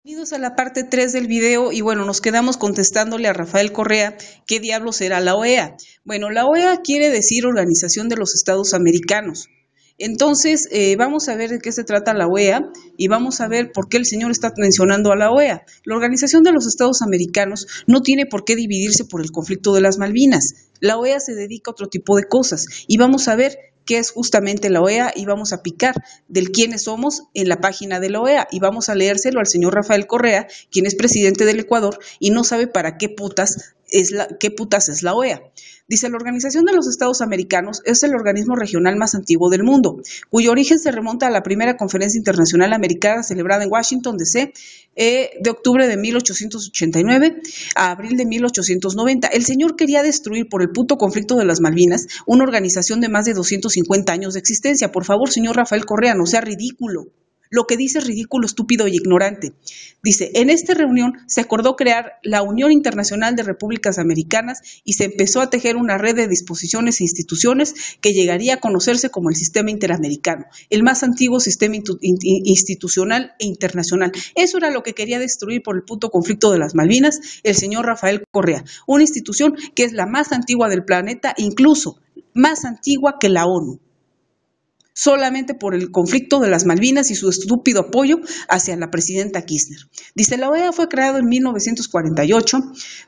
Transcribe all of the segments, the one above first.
Bienvenidos a la parte 3 del video y bueno, nos quedamos contestándole a Rafael Correa qué diablos será la OEA. Bueno, la OEA quiere decir Organización de los Estados Americanos. Entonces, vamos a ver de qué se trata la OEA y vamos a ver por qué el señor está mencionando a la OEA. La Organización de los Estados Americanos no tiene por qué dividirse por el conflicto de las Malvinas. La OEA se dedica a otro tipo de cosas y vamos a ver qué es justamente la OEA y vamos a picar del quiénes somos en la página de la OEA y vamos a leérselo al señor Rafael Correa, quien es presidente del Ecuador y no sabe para qué putas es la OEA. Dice, la Organización de los Estados Americanos es el organismo regional más antiguo del mundo, cuyo origen se remonta a la primera conferencia internacional americana celebrada en Washington, D.C., de octubre de 1889 a abril de 1890. El señor quería destruir por el puto conflicto de las Malvinas una organización de más de 250 años de existencia. Por favor, señor Rafael Correa, no sea ridículo. Lo que dice es ridículo, estúpido y ignorante. Dice, en esta reunión se acordó crear la Unión Internacional de Repúblicas Americanas y se empezó a tejer una red de disposiciones e instituciones que llegaría a conocerse como el Sistema Interamericano, el más antiguo sistema institucional e internacional. Eso era lo que quería destruir por el puto conflicto de las Malvinas el señor Rafael Correa, una institución que es la más antigua del planeta, incluso más antigua que la ONU. Solamente por el conflicto de las Malvinas y su estúpido apoyo hacia la presidenta Kirchner. Dice, la OEA fue creada en 1948,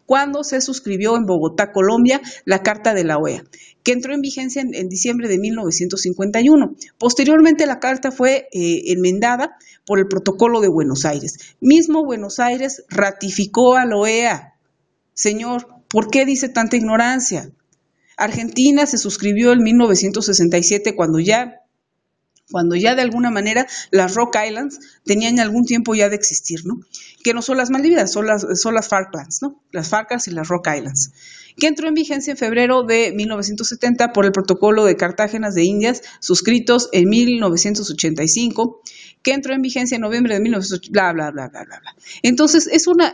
cuando se suscribió en Bogotá, Colombia, la Carta de la OEA, que entró en vigencia en diciembre de 1951. Posteriormente, la Carta fue enmendada por el Protocolo de Buenos Aires. Mismo Buenos Aires ratificó a la OEA. Señor, ¿por qué dice tanta ignorancia? Argentina se suscribió en 1967 cuando ya de alguna manera las Rock Islands tenían algún tiempo ya de existir, ¿no? Que no son las Malvinas, son las Falklands, ¿no? Las Falklands y las Rock Islands. Que entró en vigencia en febrero de 1970 por el Protocolo de Cartagena de Indias, suscritos en 1985, que entró en vigencia en noviembre de 1980, bla, bla, bla, bla, bla, bla. Entonces, es una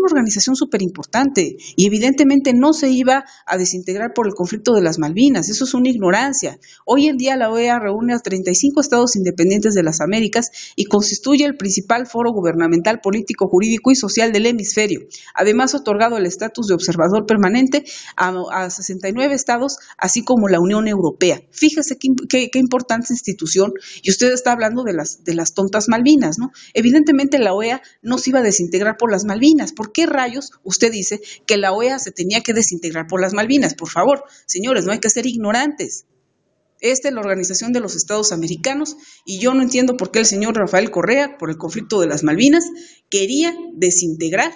organización súper importante y evidentemente no se iba a desintegrar por el conflicto de las Malvinas. Eso es una ignorancia. Hoy en día la OEA reúne a 35 estados independientes de las Américas y constituye el principal foro gubernamental, político, jurídico y social del hemisferio. Además, ha otorgado el estatus de observador permanente a 69 estados, así como la Unión Europea. Fíjese qué importante institución, y usted está hablando de las tontas Malvinas, ¿no? Evidentemente la OEA no se iba a desintegrar por las Malvinas. ¿Por qué rayos usted dice que la OEA se tenía que desintegrar por las Malvinas? Por favor, señores, no hay que ser ignorantes. Esta es la Organización de los Estados Americanos y yo no entiendo por qué el señor Rafael Correa, por el conflicto de las Malvinas, quería desintegrar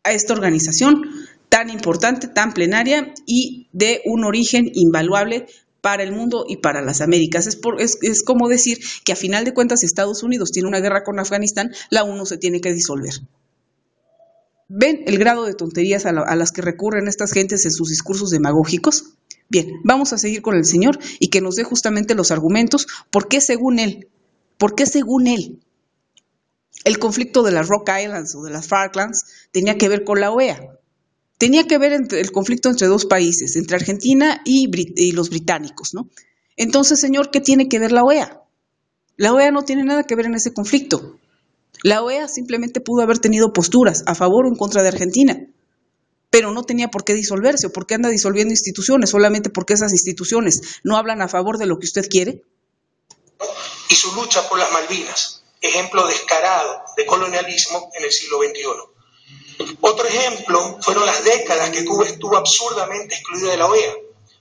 a esta organización tan importante, tan plenaria y de un origen invaluable para el mundo y para las Américas. Es como decir que a final de cuentas, si Estados Unidos tiene una guerra con Afganistán, la ONU se tiene que disolver. ¿Ven el grado de tonterías a las que recurren estas gentes en sus discursos demagógicos? Bien, vamos a seguir con el señor y que nos dé justamente los argumentos por qué según él, el conflicto de las Rock Islands o de las Falklands tenía que ver con la OEA. Tenía que ver el conflicto entre dos países, entre Argentina y los británicos, ¿no? Entonces, señor, ¿qué tiene que ver la OEA? La OEA no tiene nada que ver en ese conflicto. La OEA simplemente pudo haber tenido posturas a favor o en contra de Argentina, pero no tenía por qué disolverse o por qué anda disolviendo instituciones, solamente porque esas instituciones no hablan a favor de lo que usted quiere. Y su lucha por las Malvinas, ejemplo descarado de colonialismo en el siglo XXI. Otro ejemplo fueron las décadas que Cuba estuvo absurdamente excluida de la OEA,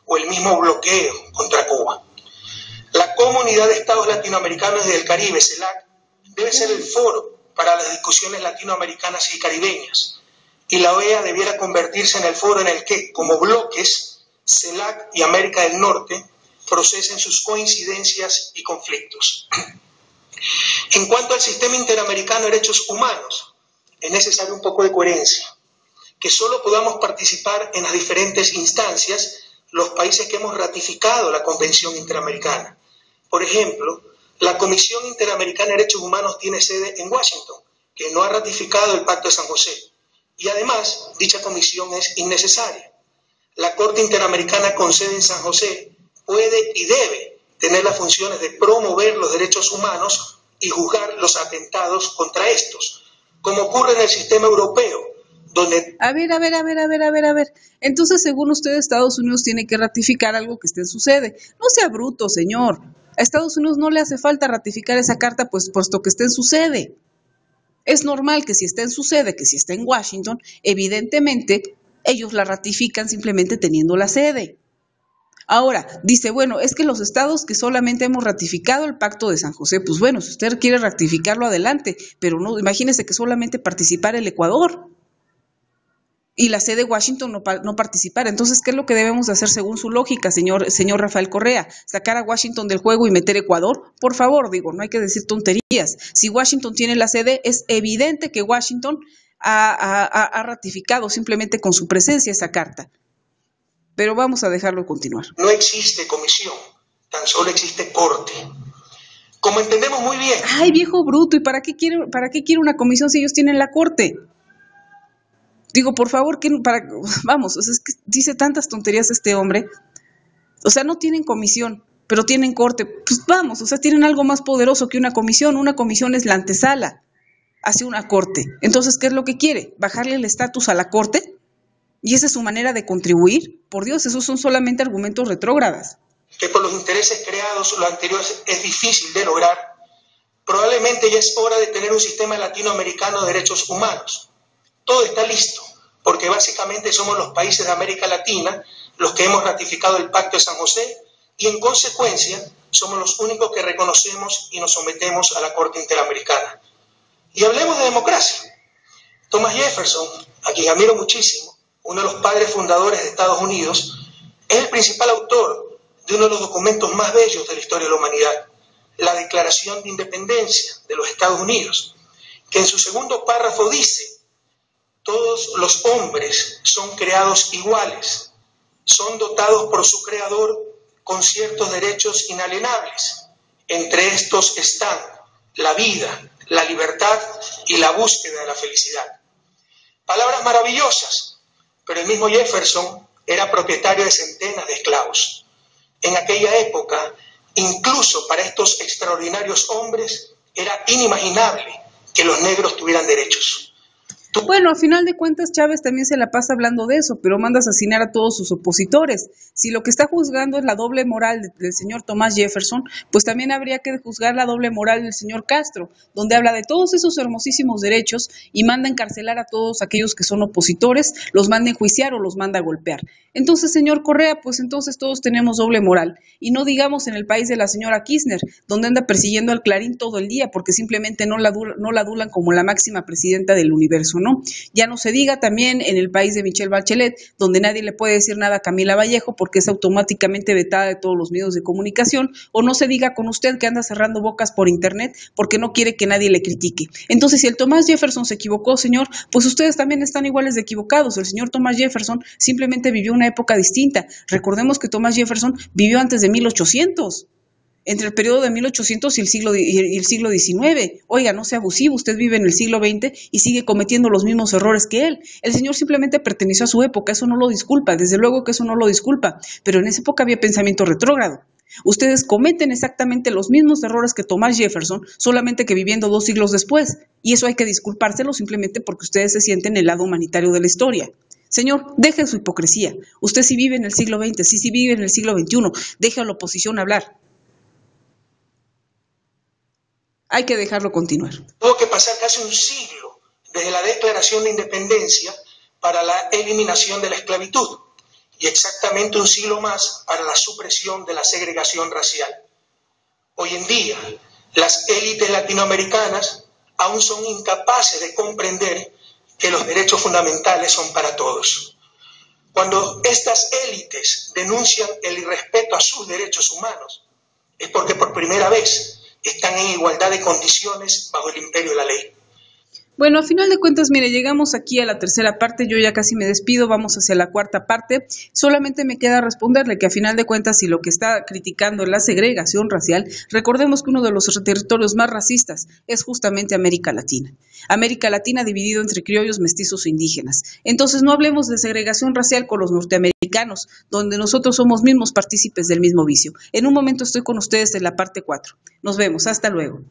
o el mismo bloqueo contra Cuba. La Comunidad de Estados Latinoamericanos y del Caribe, CELAC, debe ser el foro para las discusiones latinoamericanas y caribeñas, y la OEA debiera convertirse en el foro en el que, como bloques, CELAC y América del Norte procesen sus coincidencias y conflictos. En cuanto al Sistema Interamericano de Derechos Humanos, es necesario un poco de coherencia, que solo podamos participar en las diferentes instancias los países que hemos ratificado la Convención Interamericana. Por ejemplo, la Comisión Interamericana de Derechos Humanos tiene sede en Washington, que no ha ratificado el Pacto de San José, y además dicha comisión es innecesaria. La Corte Interamericana con sede en San José puede y debe tener las funciones de promover los derechos humanos y juzgar los atentados contra estos, como ocurre en el sistema europeo, donde... A ver. Entonces, según usted, Estados Unidos tiene que ratificar algo que esté en su sede. No sea bruto, señor. A Estados Unidos no le hace falta ratificar esa carta, pues puesto que esté en su sede. Es normal que si está en su sede, que si está en Washington, evidentemente ellos la ratifican simplemente teniendo la sede. Ahora, dice, bueno, es que los estados que solamente hemos ratificado el Pacto de San José, pues bueno, si usted quiere ratificarlo, adelante, pero no, imagínese que solamente participara el Ecuador y la sede de Washington no participara. Entonces, ¿qué es lo que debemos de hacer según su lógica, señor Rafael Correa? ¿Sacar a Washington del juego y meter Ecuador? Por favor, digo, no hay que decir tonterías. Si Washington tiene la sede, es evidente que Washington ha ratificado simplemente con su presencia esa carta. Pero vamos a dejarlo continuar. No existe comisión, tan solo existe corte. Como entendemos muy bien. Ay, viejo bruto, ¿y para qué quiere una comisión si ellos tienen la corte? Digo, por favor, vamos, es que dice tantas tonterías este hombre. O sea, no tienen comisión, pero tienen corte. Pues vamos, o sea, tienen algo más poderoso que una comisión. Una comisión es la antesala hacia una corte. Entonces, ¿qué es lo que quiere? ¿Bajarle el estatus a la corte? ¿Y esa es su manera de contribuir? Por Dios, esos son solamente argumentos retrógradas. Que por los intereses creados, lo anterior es difícil de lograr. Probablemente ya es hora de tener un sistema latinoamericano de derechos humanos. Todo está listo, porque básicamente somos los países de América Latina los que hemos ratificado el Pacto de San José y en consecuencia somos los únicos que reconocemos y nos sometemos a la Corte Interamericana. Y hablemos de democracia. Thomas Jefferson, a quien admiro muchísimo, uno de los padres fundadores de Estados Unidos, es el principal autor de uno de los documentos más bellos de la historia de la humanidad, la Declaración de Independencia de los Estados Unidos, que en su segundo párrafo dice: todos los hombres son creados iguales, son dotados por su creador con ciertos derechos inalienables. Entre estos están la vida, la libertad y la búsqueda de la felicidad. Palabras maravillosas, pero el mismo Jefferson era propietario de centenas de esclavos. En aquella época, incluso para estos extraordinarios hombres, era inimaginable que los negros tuvieran derechos. Bueno, a final de cuentas Chávez también se la pasa hablando de eso, pero manda a asesinar a todos sus opositores. Si lo que está juzgando es la doble moral del señor Thomas Jefferson, pues también habría que juzgar la doble moral del señor Castro, donde habla de todos esos hermosísimos derechos y manda a encarcelar a todos aquellos que son opositores, los manda a enjuiciar o los manda a golpear. Entonces, señor Correa, pues entonces todos tenemos doble moral. Y no digamos en el país de la señora Kirchner, donde anda persiguiendo al Clarín todo el día porque simplemente no la adulan como la máxima presidenta del universo, ¿no? Ya no se diga también en el país de Michelle Bachelet, donde nadie le puede decir nada a Camila Vallejo porque es automáticamente vetada de todos los medios de comunicación, o no se diga con usted que anda cerrando bocas por internet porque no quiere que nadie le critique. Entonces, si el Thomas Jefferson se equivocó, señor, pues ustedes también están iguales de equivocados. El señor Thomas Jefferson simplemente vivió una época distinta. Recordemos que Thomas Jefferson vivió antes de 1800. Entre el periodo de 1800 y el siglo XIX. Oiga, no sea abusivo, usted vive en el siglo XX y sigue cometiendo los mismos errores que él. El señor simplemente perteneció a su época, eso no lo disculpa, desde luego que eso no lo disculpa, pero en esa época había pensamiento retrógrado. Ustedes cometen exactamente los mismos errores que Thomas Jefferson, solamente que viviendo 2 siglos después, y eso hay que disculpárselo simplemente porque ustedes se sienten en el lado humanitario de la historia. Señor, deje su hipocresía. Usted sí vive en el siglo XX, sí vive en el siglo XXI, deje a la oposición hablar. Hay que dejarlo continuar. Tuvo que pasar casi un siglo desde la Declaración de Independencia para la eliminación de la esclavitud y exactamente un siglo más para la supresión de la segregación racial. Hoy en día, las élites latinoamericanas aún son incapaces de comprender que los derechos fundamentales son para todos. Cuando estas élites denuncian el irrespeto a sus derechos humanos, es porque por primera vez están en igualdad de condiciones bajo el imperio de la ley. Bueno, a final de cuentas, mire, llegamos aquí a la tercera parte, yo ya casi me despido, vamos hacia la cuarta parte. Solamente me queda responderle que a final de cuentas, si lo que está criticando es la segregación racial, recordemos que uno de los territorios más racistas es justamente América Latina. América Latina dividido entre criollos, mestizos e indígenas. Entonces no hablemos de segregación racial con los norteamericanos, donde nosotros somos mismos partícipes del mismo vicio. En un momento estoy con ustedes en la parte 4. Nos vemos, hasta luego.